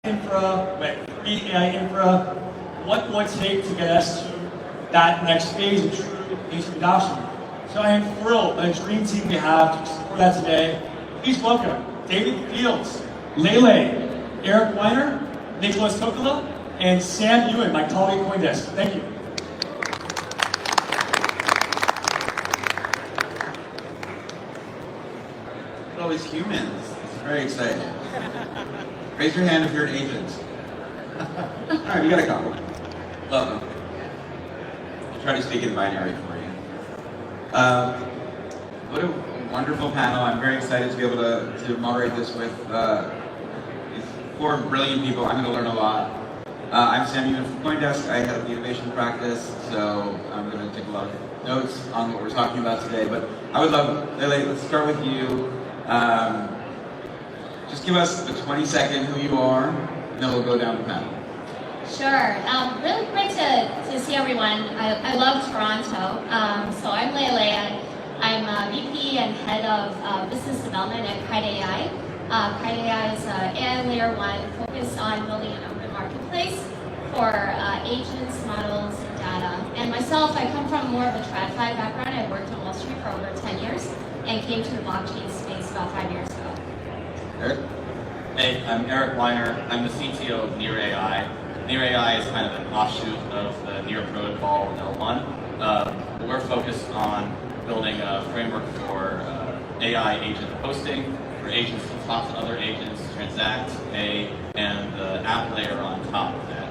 free AI infra, what will it take to get us to that next phase of true agent adoption? So I am thrilled by the dream team we have to support that today. Please welcome David Fields, Lele, Eric Weiner, Nicholas Tokola, and Sam Ewan, my colleague at CoinDesk. Thank you. All these humans. It's very exciting. Raise your hand if you're an agent. All right, we got a couple. Welcome. I'll try to speak in binary for you. What a wonderful panel. I'm very excited to be able to moderate this with these four brilliant people. I'm going to learn a lot. I'm Sam Ewan from CoinDesk. I head up the innovation practice, so I'm going to take a lot of notes on what we're talking about today. But I would love, Lele, let's start with you. Just give us a 20-second who you are, and then we'll go down the panel. Sure. Really great to see everyone. I love Toronto. So I'm Lele. I'm VP and Head of Business Development at Kite AI. Kite AI is AI Layer 1 focused on building an open marketplace for agents, models, and data. And myself, I come from more of a TradFi background. I worked on Wall Street for over 10 years and came to the blockchain space about 5 years ago. Eric? Hey, I'm Eric Weiner. I'm the CTO of Near AI. Near AI is kind of an offshoot of the Near protocol L1. We're focused on building a framework for AI agent hosting, for agents to talk to other agents, transact, pay, and the app layer on top of that.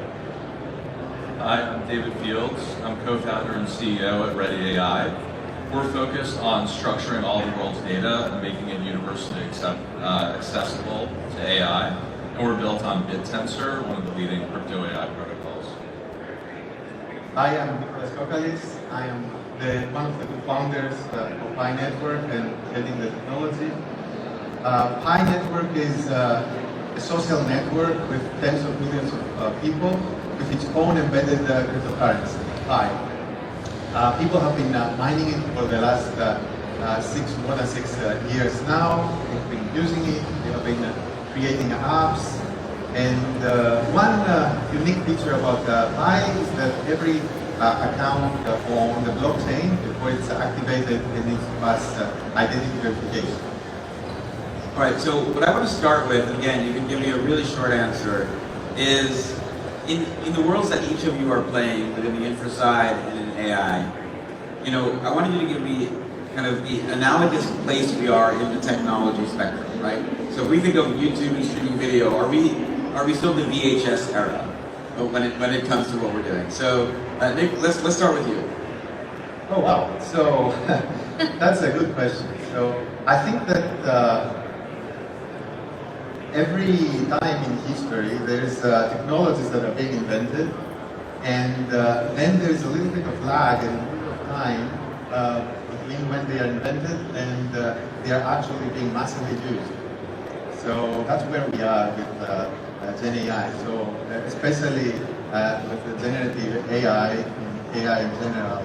Hi, I'm David Fields. I'm co-founder and CEO at Ready AI. We're focused on structuring all the world's data and making it universally accessible to AI. And we're built on BitTensor, one of the leading crypto AI protocols. Hi, I'm Nicholas Tokola. I am one of the co-founders of pinetwok and heading the technology. Pinetwok is a social network with tens of millions of people with its own embedded cryptocurrency, Pi. People have been mining it for the last more than 6 years now. They've been using it, they have been creating apps. And one unique feature about Pi is that every account on the blockchain, before it's activated, it needs to pass identity verification. All right, so what I want to start with, and again, you can give me a really short answer, is in the worlds that each of you are playing within the infra side and in AI, I wanted you to give me kind of the analogous place we are in the technology spectrum, right? So if we think of YouTube and streaming video, are we still in the VHS era when it comes to what we're doing? So Nick, let's start with you. Oh wow, so that's a good question. So I think that every time in history there's technologies that are being invented, and then there's a little bit of lag and a little bit of time between when they are invented and they are actually being massively used. So that's where we are with Gen AI. So especially with the generative AI and AI in general,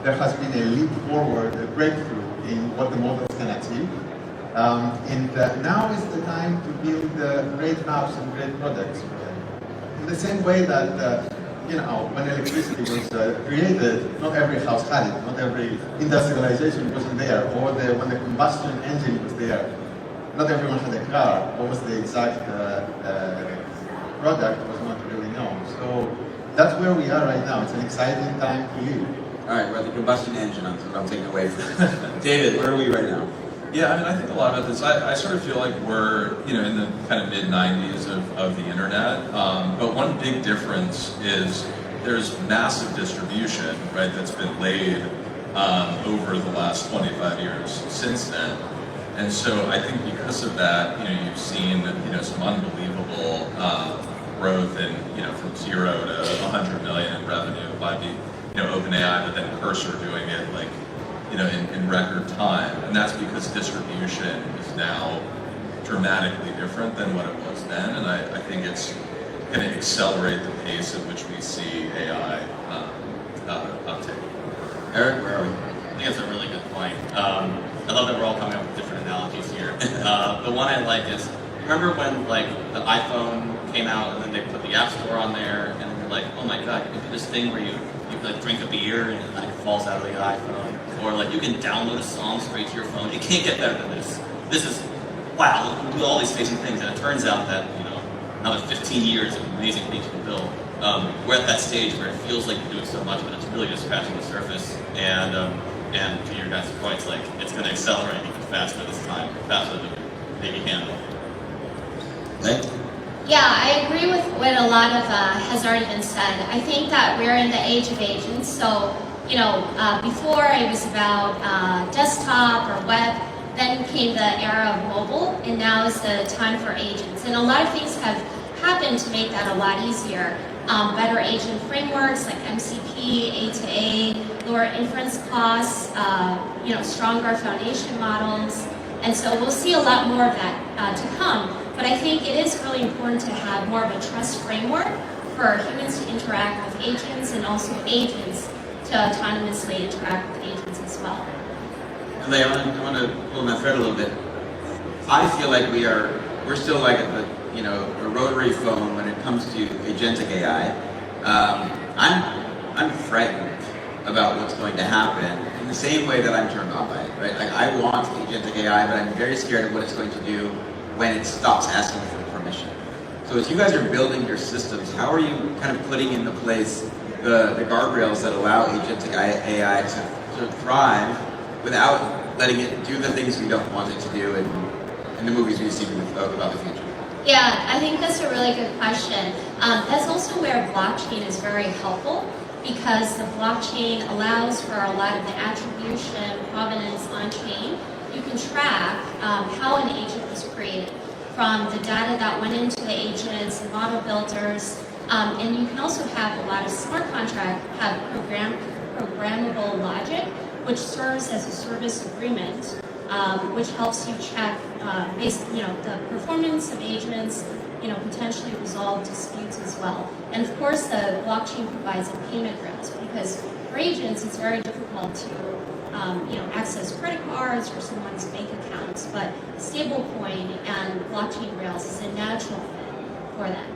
there has been a leap forward, a breakthrough in what the models can achieve. And now is the time to build great apps and great products. In the same way that, when electricity was created, not every house had it, not every industrialization wasn't there, or when the combustion engine was there, not everyone had a car. What was the exact product was not really known. So that's where we are right now. It's an exciting time to live. All right, we're at the combustion engine. That's what I'm taking away from it. David, where are we right now? Yeah, I mean, I think a lot of this, I sort of feel like we're, in the kind of mid-90s of the internet. But one big difference is there's massive distribution, right, that's been laid over the last 25 years since then. And so I think because of that, you've seen, some unbelievable growth in, from 0 to 100 million in revenue by the, OpenAI, but then Cursor doing it like, in record time. And that's because distribution is now dramatically different than what it was then. And I think it's going to accelerate the pace at which we see AI uptake. Eric, where are we? I think that's a really good point. I love that we're all coming up with different analogies here. The one I like is remember when like the iPhone came out and then they put the App Store on there and you're like, oh my god, you can do this thing where you like drink a beer and it like falls out of the iPhone, or like you can download a song straight to your phone. It can't get better than this. This is wow. Look, we do all these amazing things, and it turns out that another 15 years of amazing things to build. We're at that stage where it feels like you're doing so much, but it's really just scratching the surface. And to your guys' points, like it's going to accelerate even faster this time, faster than we maybe handle. Right? Yeah, I agree with what a lot of has already been said. I think that we're in the age of agents. So, before it was about desktop or web, then came the era of mobile, and now is the time for agents. And a lot of things have happened to make that a lot easier. Better agent frameworks like MCP, A2A, lower inference costs, stronger foundation models. And so we'll see a lot more of that to come. But I think it is really important to have more of a trust framework for humans to interact with agents, and also agents to autonomously interact with agents as well. Leigh, I want to pull on that thread a little bit. I feel like we're still like at a rotary phone when it comes to agentic AI. I'm frightened about what's going to happen in the same way that I'm turned on by it, right? Like I want agentic AI, but I'm very scared of what it's going to do when it stops asking for permission. So as you guys are building your systems, how are you kind of putting into place the guardrails that allow agentic AI to thrive without letting it do the things we don't want it to do in the movies we've seen about the future? Yeah, I think that's a really good question. That's also where blockchain is very helpful, because the blockchain allows for a lot of the attribution, provenance on-chain. You can track how an agent was created from the data that went into the agents, the model builders, and you can also have a lot of smart contracts have programmable logic, which serves as a service agreement, which helps you check the performance of agents, potentially resolve disputes as well. And of course, the blockchain provides a payment rails, because for agents, it's very difficult to access credit cards or someone's bank accounts, but stablecoin and blockchain rails is a natural fit for that.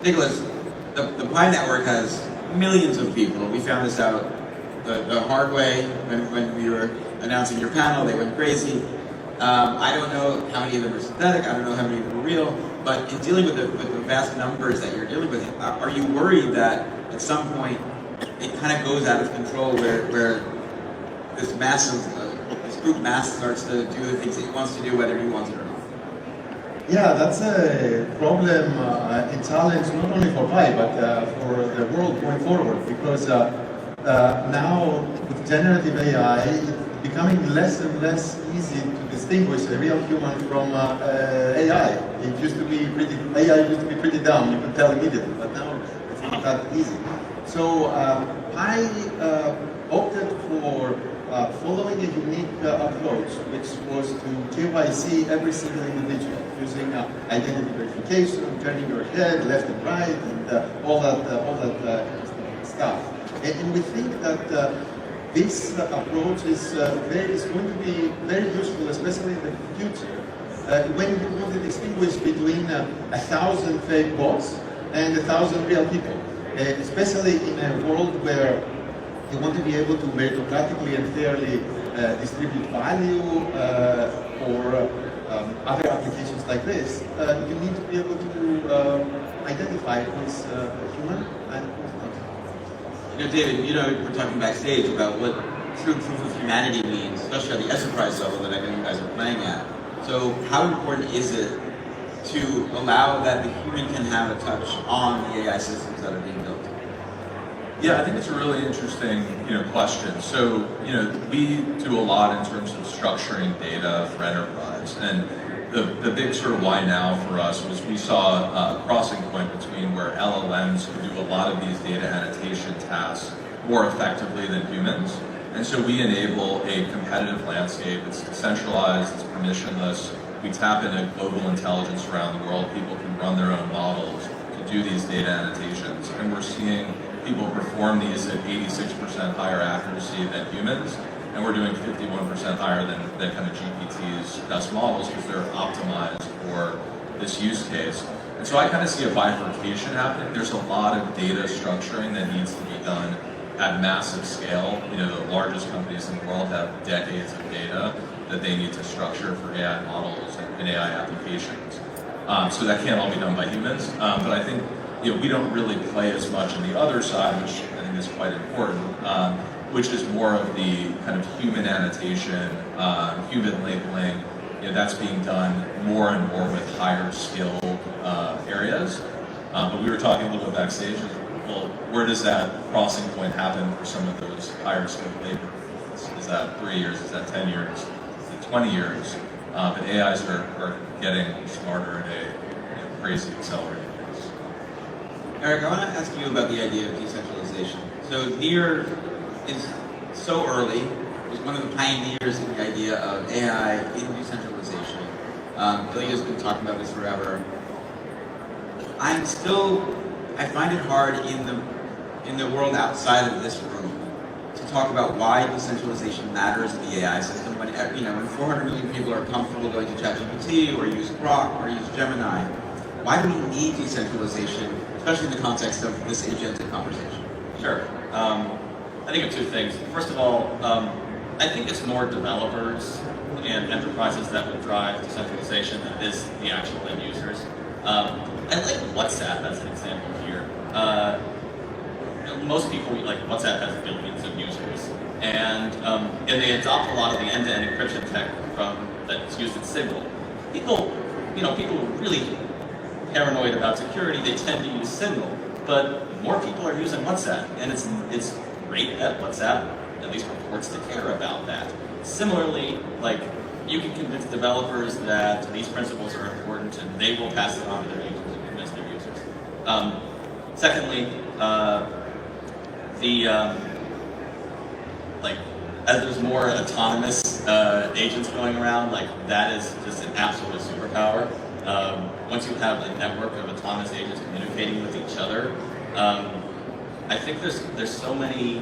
Nicholas, the Pi network has millions of people. We found this out the hard way when we were announcing your panel. They went crazy. I don't know how many of them are synthetic. I don't know how many of them are real. But in dealing with the vast numbers that you're dealing with, are you worried that at some point it kind of goes out of control where this group mass starts to do the things it wants to do, whether he wants it or not? Yeah, that's a problem, a challenge not only for Pi, but for the world going forward, because now with generative AI, it's becoming less and less easy to distinguish a real human from AI. It used to be AI used to be pretty dumb, you could tell immediately, but now it's not that easy. So I opted for following a unique approach, which was to KYC every single individual using identity verification, turning your head left and right, and all that stuff. And we think that this approach is going to be very useful, especially in the future, when you want to distinguish between 1,000 fake bots and 1,000 real people, especially in a world where you want to be able to meritocratically and fairly distribute value or other applications like this. You need to be able to identify who's human and who's not. David, we're talking backstage about what true proof of humanity means, especially at the enterprise level that I know you guys are playing at. So how important is it to allow that the human can have a touch on the AI systems that are being built? Yeah, I think it's a really interesting, question. So, we do a lot in terms of structuring data for enterprise, and the big sort of why now for us was we saw a crossing point between where LLMs could do a lot of these data annotation tasks more effectively than humans, and so we enable a competitive landscape. It's decentralized, it's permissionless. We tap into global intelligence around the world. People can run their own models to do these data annotations, and we're seeing people perform these at 86% higher accuracy than humans. and we're doing 51% higher than kind of GPT's best models because they're optimized for this use case. And so I kind of see a bifurcation happening. There's a lot of data structuring that needs to be done at massive scale. You know, the largest companies in the world have decades of data that they need to structure for AI models and AI applications. So that can't all be done by humans. But I think, you know, we don't really play as much on the other side, which I think is quite important, which is more of the kind of human annotation, human labeling. You know, that's being done more and more with higher skilled areas. But we were talking a little bit backstage. Well, where does that crossing point happen for some of those higher skilled labor? Is that 3 years? Is that 10 years? Is it 20 years? But AIs are getting smarter at a crazy accelerated pace. Eric, I want to ask you about the idea of decentralization. So Near is so early, was one of the pioneers in the idea of AI in decentralization. Ilya's been talking about this forever. I find it hard in the world outside of this room to talk about why decentralization matters in the AI system when 400 million people are comfortable going to ChatGPT or use Grok or use Gemini. Why do we need decentralization, especially in the context of this agentic conversation? Sure. I think of two things. First of all, I think it's more developers and enterprises that would drive decentralization than it is the actual end users. I like WhatsApp as an example here. Most people, like WhatsApp has billions of users, and they adopt a lot of the end-to-end encryption tech that's used in Signal. People who are really paranoid about security, they tend to use Signal, but more people are using WhatsApp, and it's great that WhatsApp at least purports to care about that. Similarly, like, you can convince developers that these principles are important and they will pass it on to their users and convince their users. Secondly, as there's more autonomous agents going around, like, that is just an absolute superpower. Once you have a network of autonomous agents communicating with each other, I think there's so many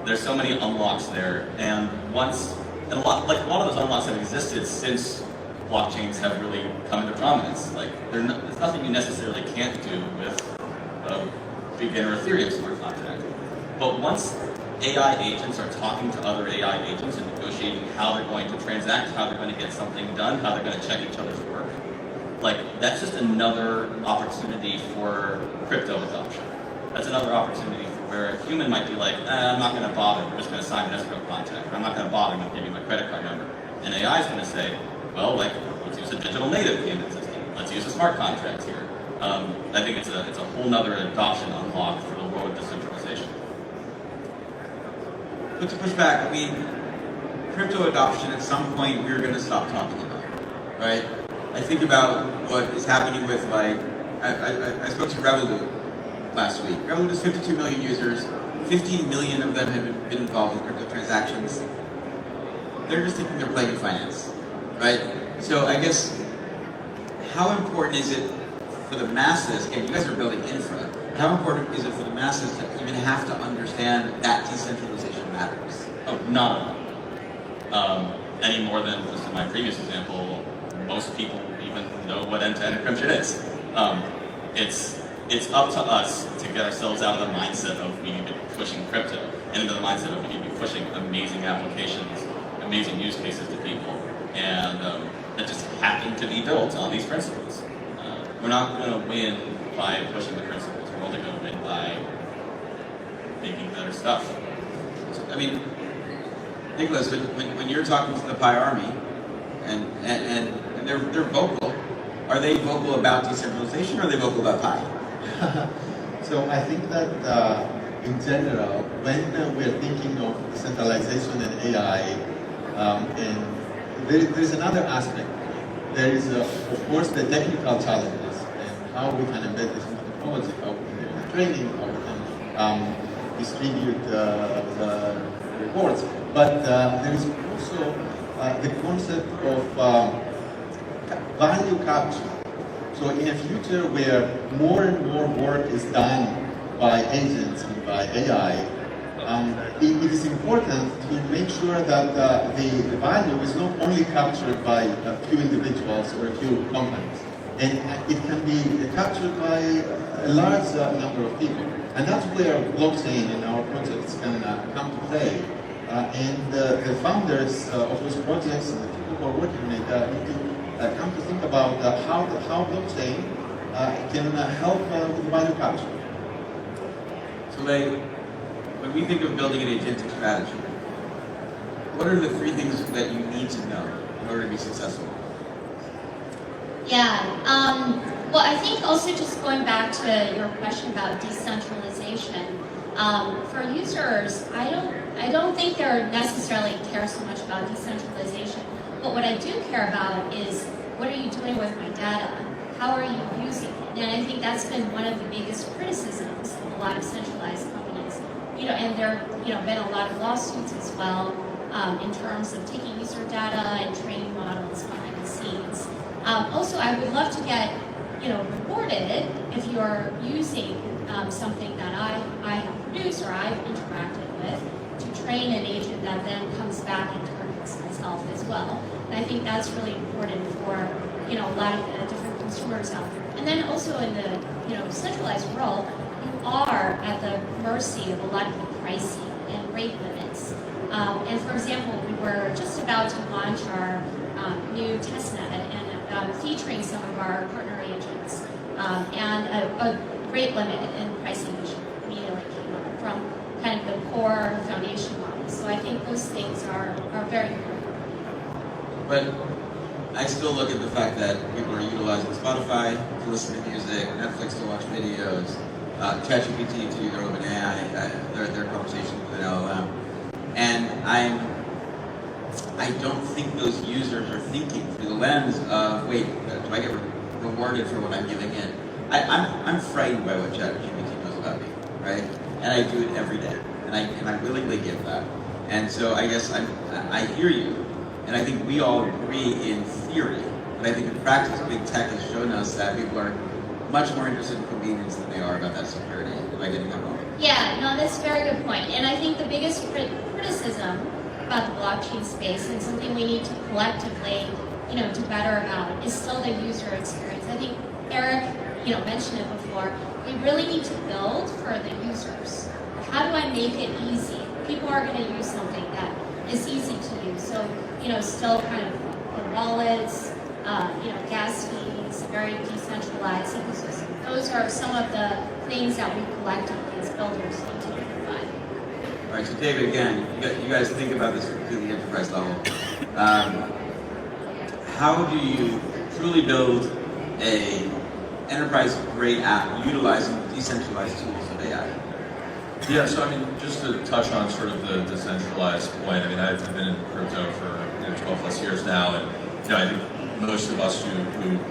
unlocks there, and a lot of those unlocks have existed since blockchains have really come into prominence. Like, there's nothing you necessarily can't do with a beginner Ethereum smart contract. But once AI agents are talking to other AI agents and negotiating how they're going to transact, how they're going to get something done, how they're going to check each other's work, like, that's just another opportunity for crypto adoption. That's another opportunity where a human might be like, I'm not going to bother, we're just going to sign an escrow contract, or I'm not going to bother, I'm going to give you my credit card number. And AI is going to say, well, like, let's use a digital native payment system. Let's use a smart contract here. I think it's a whole nother adoption unlock for the world of decentralization. But to push back, I mean, crypto adoption at some point we're going to stop talking about, right? I think about what is happening with, like, I spoke to Revolut last week. Revolut has 52 million users. 15 million of them have been involved in crypto transactions. They're just thinking they're playing finance, right? So I guess, how important is it for the masses, again, you guys are building infra, how important is it for the masses to even have to understand that decentralization matters? Oh, none. Any more than just in my previous example, most people even know what end-to-end encryption is. It's up to us to get ourselves out of the mindset of we need to be pushing crypto and into the mindset of we need to be pushing amazing applications, amazing use cases to people, and that just happen to be built on these principles. We're not going to win by pushing the principles. We're only going to win by making better stuff. I mean, Nicholas, when you're talking to the Pi Army and they're vocal, are they vocal about decentralization or are they vocal about Pi? So I think that in general, when we're thinking of decentralization and AI, and there's another aspect. There is, of course, the technical challenges and how we can embed this into technology, how we can do the training, how we can distribute the rewards. But there is also the concept of value capture. So in a future where more and more work is done by agents and by AI, It is important to make sure that the value is not only captured by a few individuals or a few companies, and it can be captured by a large number of people. And that's where blockchain in our projects can come to play. And the founders of those projects and the people who are working on it need to come to think about how blockchain can help with value capture. So when we think of building an agentic strategy, what are the 3 things that you need to know in order to be successful? Yeah. Well, I think also just going back to your question about decentralization, for users, I don't think they necessarily care so much about decentralization. But what I do care about is, what are you doing with my data? How are you using it? And I think that's been one of the biggest criticisms of a lot of centralized companies. And there have been a lot of lawsuits as well in terms of taking user data and training models behind the scenes. Also, I would love to get rewarded if you're using something that I have produced or I've interacted with to train an agent that then comes back and targets myself as well. And I think that's really important for a lot of the different consumers out there. And then also in the centralized world, you are at the mercy of a lot of the pricing and rate limits. And for example, we were just about to launch our new testnet and featuring some of our partner agents, and a rate limit and pricing issue immediately came up from kind of the core foundation model. So I think those things are very important. But I still look at the fact that people are utilizing Spotify to listen to music, Netflix to watch videos, ChatGPT to do their open AI, their conversation with an LLM. And I don't think those users are thinking through the lens of, wait, do I get rewarded for what I'm giving in? I'm frightened by what ChatGPT knows about me, right? And I do it every day, and I willingly give that. And so I guess I hear you, and I think we all agree in theory, but I think in practice, big tech has shown us that people are much more interested in convenience than they are about that security. Am I getting that wrong? Yeah, no, that's a very good point. And I think the biggest criticism about the blockchain space, and something we need to collectively, do better about, is still the user experience. I think Eric, mentioned it before. We really need to build for the users. How do I make it easy? People are going to use something that is easy to use. So, still kind of the wallets, gas fees, very decentralized ecosystem. Those are some of the things that we collectively as builders need to provide. All right, so David, again, you guys think about this at the enterprise level. How do you truly build a enterprise-grade app utilizing decentralized tools of AI? Yeah, so just to touch on sort of the decentralized point, I've been in crypto for 12 plus years now, and I think most of us who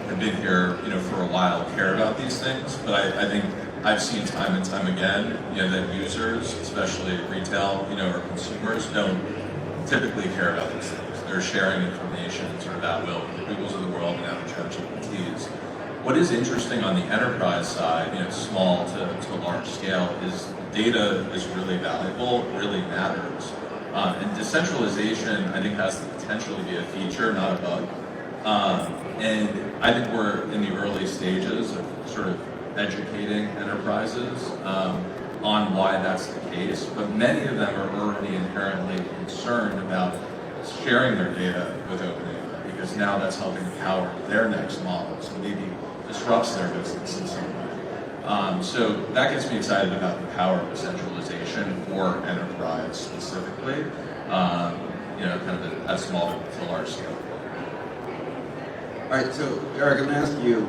have been here for a while care about these things, but I think I've seen time and time again that users, especially retail or consumers, don't typically care about these things. They're sharing information sort of at will with the Googles of the world and now the ChatGPTs. What is interesting on the enterprise side, small to large scale, is data is really valuable, really matters. And decentralization, I think, has the potential to be a feature, not a bug. And I think we're in the early stages of sort of educating enterprises on why that's the case. But many of them are already inherently concerned about sharing their data with OpenAI, because now that's helping power their next model. So maybe disrupts their business in some way. So that gets me excited about the power of decentralization for enterprise specifically, kind of at small to large scale. All right, so Eric, I'm going to ask you,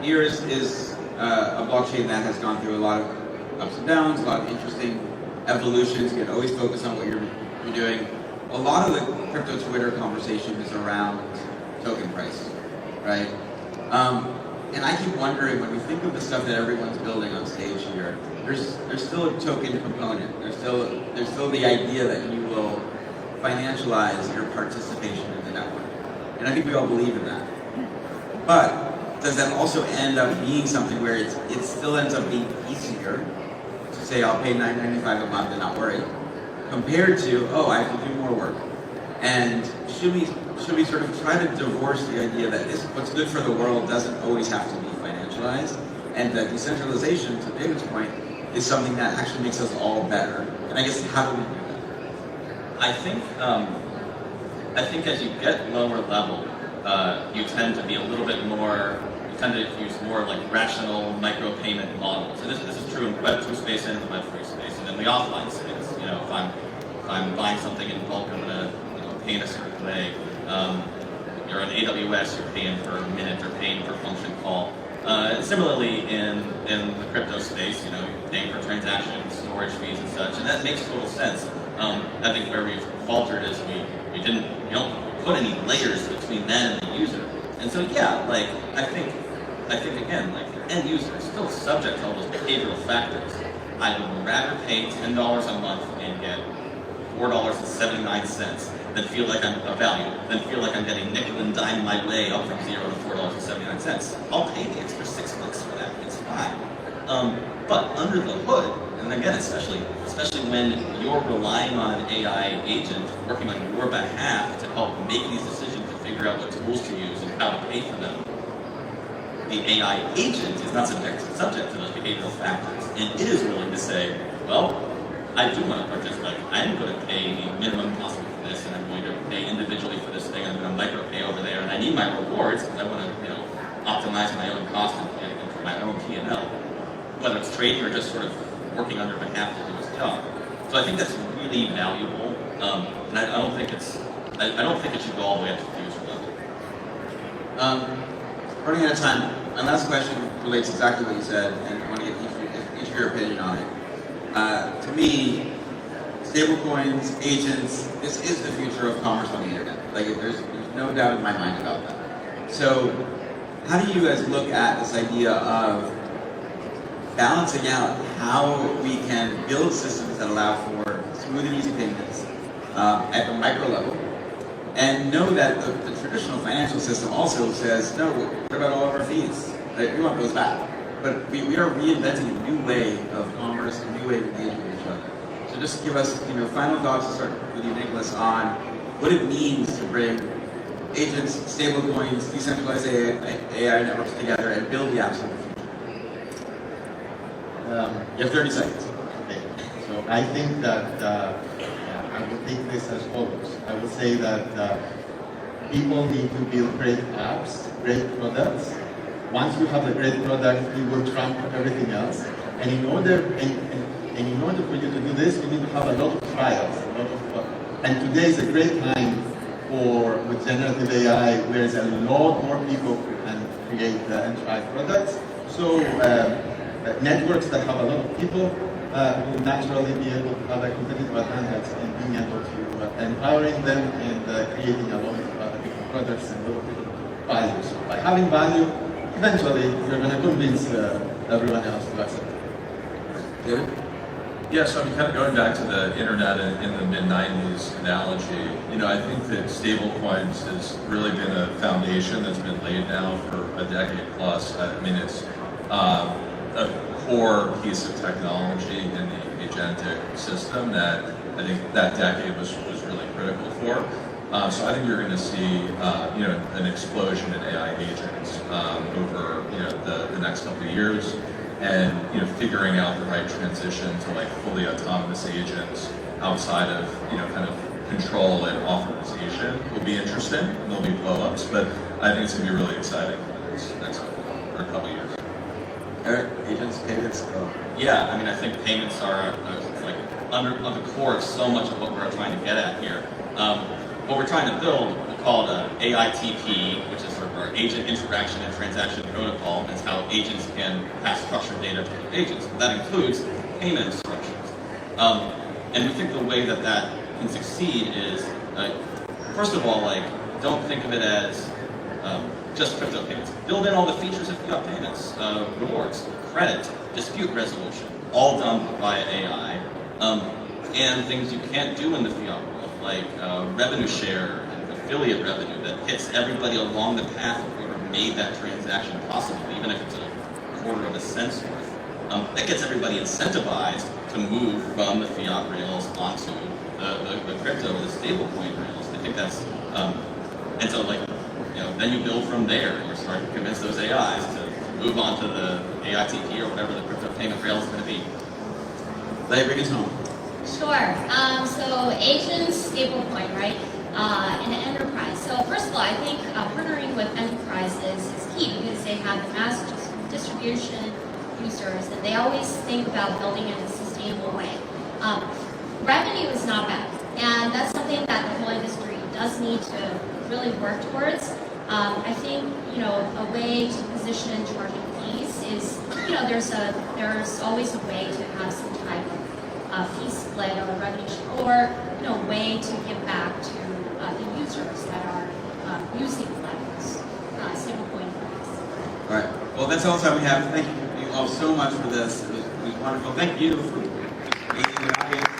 Near is a blockchain that has gone through a lot of ups and downs, a lot of interesting evolutions. You can always focus on what you're doing. A lot of the crypto Twitter conversation is around token price, right? And I keep wondering, when we think of the stuff that everyone's building on stage here, there's still a token component. There's still the idea that you will financialize your participation in the network. And I think we all believe in that. But does that also end up being something where it still ends up being easier to say I'll pay $9.95 a month and not worry, compared to, oh, I have to do more work. And should we sort of try to divorce the idea that what's good for the world doesn't always have to be financialized, and that decentralization, to David's point, is something that actually makes us all better. And I guess, how do we do that? I think as you get lower level, you tend to be a little bit more, you tend to use more like rational micropayment models. And this is true in Web2 space and in the Web3 space, and in the offline space. You know, if I'm buying something in bulk, I'm gonna pay in a certain way. You're on AWS, you're paying per minute, you're paying per function call. Similarly, in the crypto space, you're paying per transaction, storage fees and such, and that makes total sense. I think where we've faltered is we don't put any layers between that and the user. And so yeah, like I think again, like the end user is still subject to all those behavioral factors. I would rather pay $10 a month and get $4.79 than feel like I'm a value, than feel like I'm getting nickel and dime my way up from $0 to $4.79. I'll pay the extra $6 for that. It's fine. But under the hood, and again, especially when you're relying on an AI agent working on your behalf to help make these decisions and figure out what tools to use and how to pay for them, the AI agent is not subject to those behavioral factors, and it is willing to say, well, I do want to purchase, like, I'm going to pay the minimum possible for this, and I'm going to pay individually for this thing, and I'm going to micro-pay over there, and I need my rewards because I want to, optimize my own cost and for my own P&L, whether it's trading or just sort of working on your behalf to do his job. So I think that's really valuable, and I don't think it should go all the way up to the user level. Running out of time, my last question relates exactly to what you said, and I want to get each of your opinion on it. To me, stablecoins, agents, this is the future of commerce on the internet. Like, there's no doubt in my mind about that. So, how do you guys look at this idea of balancing out how we can build systems that allow for smooth and easy payments at the micro level, and know that the traditional financial system also says, no, what about all of our fees? We want those back. But we are reinventing a new way of commerce, a new way of engaging with each other. So just give us, final thoughts to start with you, Nicholas, on what it means to bring agents, stablecoins, decentralized AI networks together and build the apps of the future. You have 30 seconds. Okay. So I think that I would take this as follows. I would say that people need to build great apps, great products. Once you have a great product, it will trump everything else. And in order for you to do this, you need to have a lot of trials, and today is a great time with generative AI, where there's a lot more people who can create and try products. So networks that have a lot of people will naturally be able to have a competitive advantage in being able to empowering them and creating a lot of different products and a lot of different value. So by having value, eventually you're going to convince everyone else to accept it. David? Yeah, so I'm kind of going back to the internet in the mid-90s analogy. I think that stablecoins has really been a foundation that's been laid now for a decade plus. I mean, it's a core piece of technology in the agentic system that I think that decade was really critical for. So I think you're going to see, an explosion in AI agents over, the next couple of years, and figuring out the right transition to like fully autonomous agents outside of, kind of control and authorization will be interesting. There'll be blow-ups, but I think it's going to be really exciting for this next couple of years. Eric, agents, payments. Yeah, I mean, I think payments are under the core of so much of what we're trying to get at here. What we're trying to build, we call it AITP, which is sort of our agent interaction and transaction protocol, and it's how agents can pass structured data to other agents. That includes payment instructions. And we think the way that can succeed is, first of all, don't think of it as just crypto payments. Build in all the features of fiat payments, rewards, credit, dispute resolution, all done via AI, and things you can't do in the fiat world, like revenue share and affiliate revenue that hits everybody along the path of whoever made that transaction possible, even if it's a quarter of a cent's worth. that gets everybody incentivized to move from the fiat rails onto the crypto or the stablecoin rails. I think that's, and so like, then you build from there. You start to convince those AIs to move on to the AITP or whatever the crypto payment rail is going to be. Let bring us home. Sure. So agents, stablecoin, right? And enterprise. So first of all, I think partnering with enterprises is key because they have the mass distribution users, and they always think about building in a sustainable way. Revenue is not bad, and that's something that the whole industry does need to really work towards. I think a way to position charging fees is there's always a way to have some type of fee split or revenue share, or a way to give back to the users that are using platforms, stablecoin products. All right. Well, that's all the time we have. Thank you all so much for this. It was wonderful. Thank you for being in the audience.